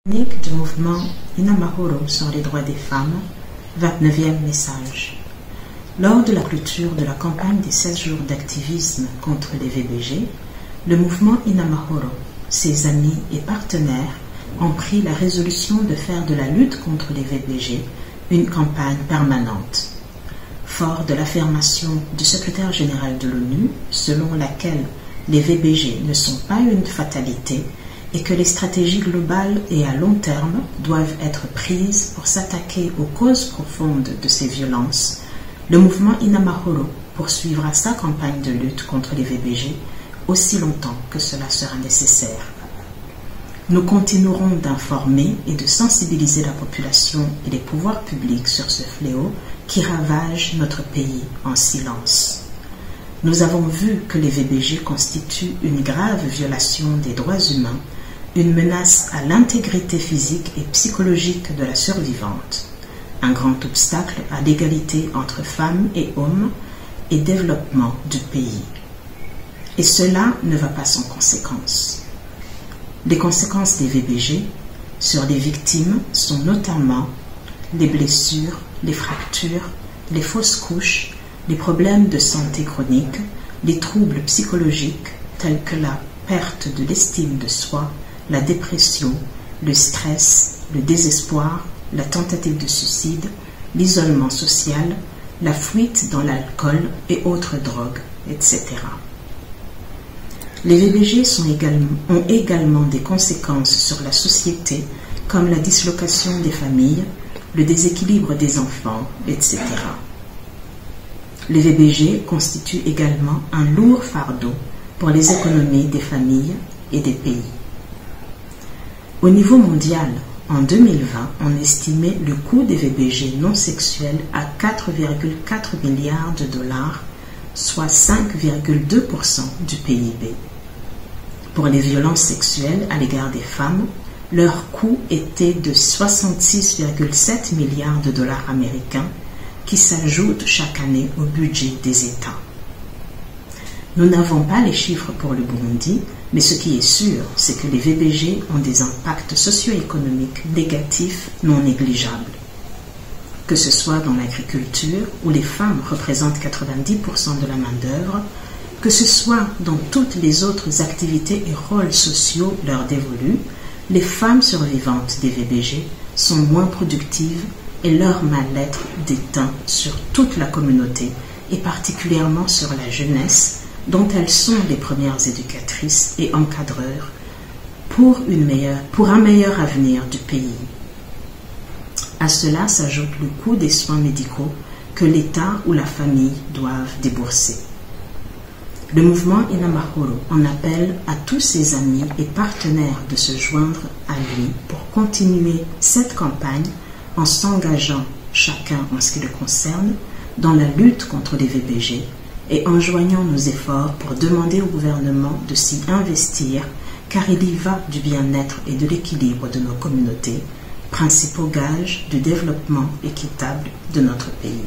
Chronique du mouvement Inamahoro sur les droits des femmes, 29e message. Lors de la clôture de la campagne des 16 jours d'activisme contre les VBG, le mouvement Inamahoro, ses amis et partenaires ont pris la résolution de faire de la lutte contre les VBG une campagne permanente. Fort de l'affirmation du secrétaire général de l'ONU, selon laquelle les VBG ne sont pas une fatalité, et que les stratégies globales et à long terme doivent être prises pour s'attaquer aux causes profondes de ces violences, le mouvement Inamahoro poursuivra sa campagne de lutte contre les VBG aussi longtemps que cela sera nécessaire. Nous continuerons d'informer et de sensibiliser la population et les pouvoirs publics sur ce fléau qui ravage notre pays en silence. Nous avons vu que les VBG constituent une grave violation des droits humains, une menace à l'intégrité physique et psychologique de la survivante, un grand obstacle à l'égalité entre femmes et hommes et développement du pays. Et cela ne va pas sans conséquences. Les conséquences des VBG sur les victimes sont notamment les blessures, les fractures, les fausses couches, les problèmes de santé chronique, les troubles psychologiques tels que la perte de l'estime de soi, la dépression, le stress, le désespoir, la tentative de suicide, l'isolement social, la fuite dans l'alcool et autres drogues, etc. Les VBG ont également des conséquences sur la société, comme la dislocation des familles, le déséquilibre des enfants, etc. Les VBG constituent également un lourd fardeau pour les économies des familles et des pays. Au niveau mondial, en 2020, on estimait le coût des VBG non sexuels à 4,4 milliards de dollars, soit 5,2% du PIB. Pour les violences sexuelles à l'égard des femmes, leur coût était de 66,7 milliards de dollars américains qui s'ajoutent chaque année au budget des États. Nous n'avons pas les chiffres pour le Burundi, mais ce qui est sûr, c'est que les VBG ont des impacts socio-économiques négatifs non négligeables. Que ce soit dans l'agriculture, où les femmes représentent 90% de la main-d'œuvre, que ce soit dans toutes les autres activités et rôles sociaux leur dévolus, les femmes survivantes des VBG sont moins productives et leur mal-être déteint sur toute la communauté et particulièrement sur la jeunesse, dont elles sont les premières éducatrices et encadreurs pour un meilleur avenir du pays. À cela s'ajoute le coût des soins médicaux que l'État ou la famille doivent débourser. Le mouvement Inamahoro en appelle à tous ses amis et partenaires de se joindre à lui pour continuer cette campagne en s'engageant chacun en ce qui le concerne dans la lutte contre les VBG et en joignant nos efforts pour demander au gouvernement de s'y investir car il y va du bien-être et de l'équilibre de nos communautés, principaux gages du développement équitable de notre pays.